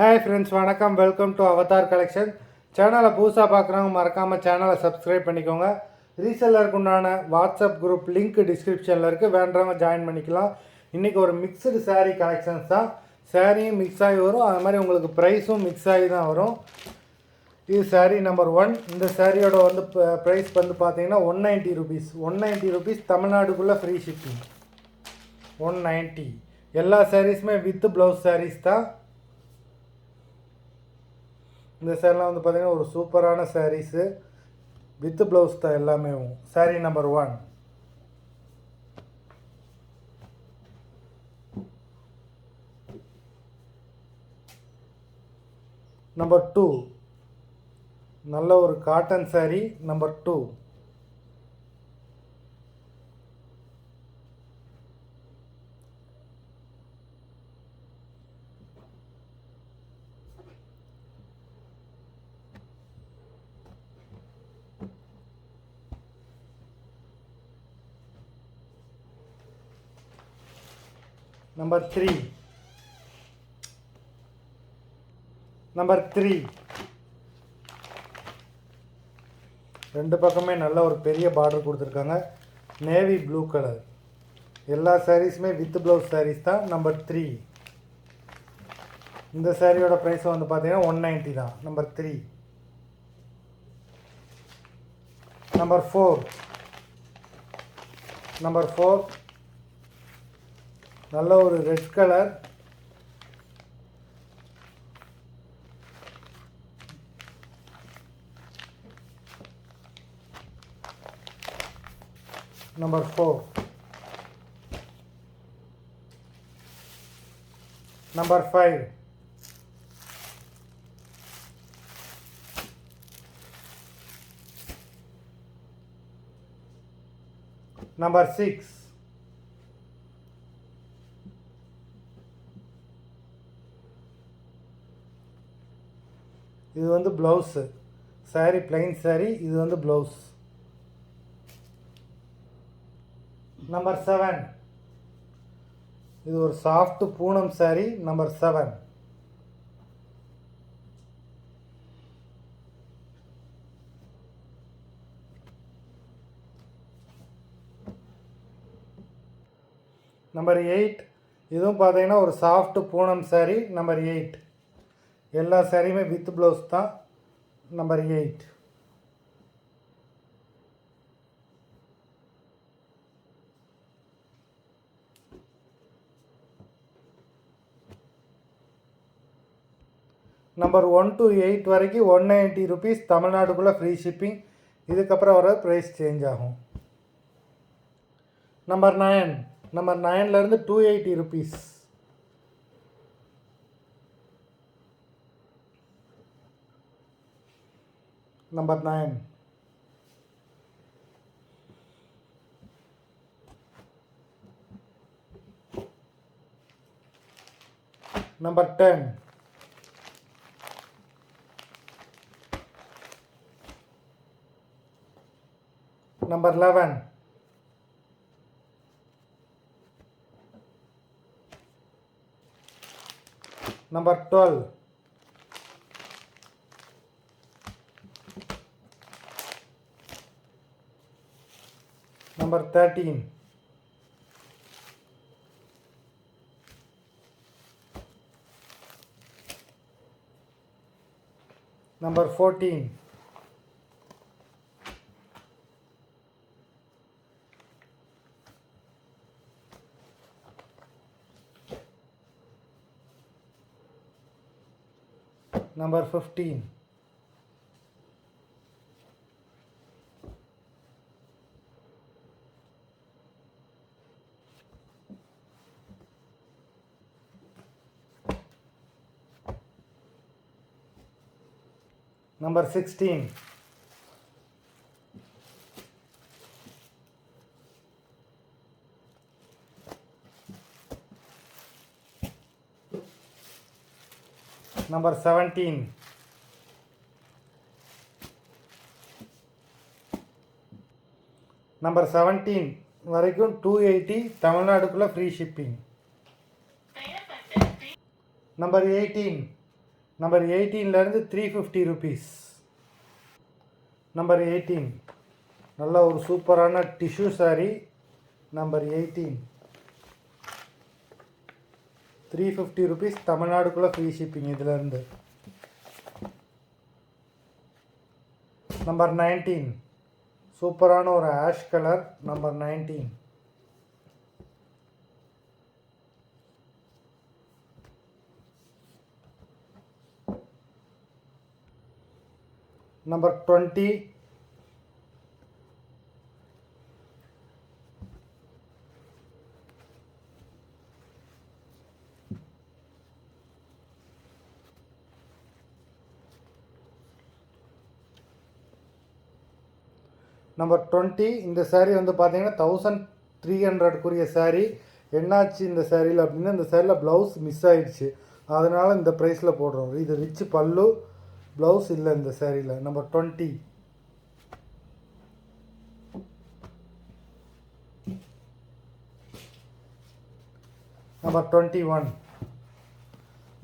Hi friends, வணக்கம். Welcome to Avatar collection. சேனலை புதுசாக பார்க்குறவங்க மறக்காமல் சேனலை சப்ஸ்கிரைப் பண்ணிக்கோங்க. ரீசெல்லருக்கு உண்டான வாட்ஸ்அப் குரூப் லிங்க் டிஸ்கிரிப்ஷனில் இருக்குது, வேண்டவங்க ஜாயின் பண்ணிக்கலாம். இன்றைக்கி ஒரு மிக்சடு சாரீ கலெக்ஷன்ஸ் தான். சாரியும் மிக்ஸ் ஆகி வரும், அது மாதிரி உங்களுக்கு ப்ரைஸும் மிக்ஸ் ஆகி தான் வரும். இது சாரீ நம்பர் 1. இந்த சாரியோட ப்ரைஸ் பார்த்தீங்கன்னா 190 ருபீஸ். 190 ருபீஸ், தமிழ்நாடுக்குள்ளே ஃப்ரீ ஷிப்பிங். 190. எல்லா சாரீஸுமே வித் ப்ளவுஸ் சாரீஸ் தான். இந்த சேரீலாம் பார்த்தீங்கன்னா ஒரு சூப்பரான சாரீஸு, வித் ப்ளவுஸ் தான் எல்லாமே. சாரீ நம்பர் 1. நம்பர் 2, நல்ல ஒரு cotton sari. Number 2. Number 3. Number 3. ரெண்டு பக்கமே நல்ல ஒரு பெரிய பார்டர் கொடுத்துருக்காங்க. Navy blue colour. எல்லா சாரீஸுமே வித் ப்ளவுஸ் சாரீஸ் தான். நம்பர் 3. இந்த சாரியோட ப்ரைஸ் பார்த்தீங்கன்னா 190 தான். நம்பர் 3. நம்பர் 4. நம்பர் 4, நல்ல ஒரு red colour. Number 4. Number 5. Number 6. இது ப்ளவுஸு சாரீ, பிளைன் சாரீ. இது ப்ளவுஸ். நம்பர் 7. இது ஒரு soft Poonam sari. Number 7. Number 8. இதுவும் பார்த்தீங்கன்னா ஒரு சாஃப்ட் பூனம் சாரீ. நம்பர் 8. எல்லா சாரியுமே வித் ப்ளவுஸ் தான். நம்பர் 8. நம்பர் 1 to 8 வரைக்கும் 190 ருபீஸ், தமிழ்நாடுக்குள்ளே ஃப்ரீ ஷிப்பிங். இதுக்கப்புறம் வர ப்ரைஸ் சேஞ்ச் ஆகும். நம்பர் 9. நம்பர் 9லேருந்து 280 rupees. Number 9. Number 10. Number 11. Number 12. Number 13. Number 14. Number 15. Number 16. Number 17. Number 17 வரைக்கும் 280, தமிழ்நாடுக்குள்ள ஃப்ரீ ஷிப்பிங். நம்பர் 18. நம்பர் 18லேருந்து 350 rupees. நம்பர் 18 நல்ல ஒரு சூப்பரான டிஷ்யூ saree. நம்பர் 18 350 rupees, தமிழ்நாடுக்குள்ளே ஃப்ரீ ஷிப்பிங் இதிலேருந்து. நம்பர் 19 சூப்பரான ஒரு ash colour. Number 19 number 20 number 20 இந்த saree வந்து பார்த்தீங்கன்னா 1300 saree. என்னாச்சு இந்த சாரியில் அப்படின்னா, இந்த சாரியில் ப்ளவுஸ் மிஸ் ஆயிடுச்சு, அதனால் இந்த ப்ரைஸில் போடுறோம். இது ரிச் பல்லு, ப்ளவுஸ் இல்லை இந்த சாரியில். நம்பர் 20 நம்பர் 21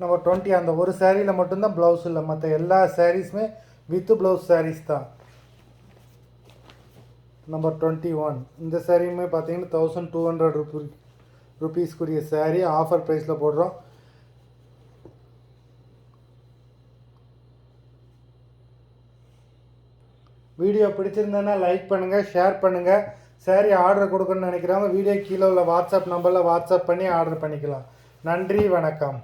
நம்பர் 20 அந்த ஒரு சாரியில் மட்டும்தான் ப்ளவுஸ் இல்லை, மற்ற எல்லா சாரீஸுமே வித் ப்ளவுஸ் சாரீஸ் தான். நம்பர் 21 இந்த சாரியுமே பார்த்தீங்கன்னா 1200 rupeesக்குரிய சாரீ. ஆஃபர் ப்ரைஸில் போடுறோம். வீடியோ பிடிச்சிருந்தேன்னா லைக் பண்ணுங்கள், ஷேர் பண்ணுங்கள். சாரீ ஆர்டர் கொடுக்கணும்னு நினைக்கிறவங்க வீடியோ கீழே உள்ள வாட்ஸ்அப் நம்பரில் வாட்ஸ்அப் பண்ணி ஆர்டர் பண்ணிக்கலாம். நன்றி, வணக்கம்.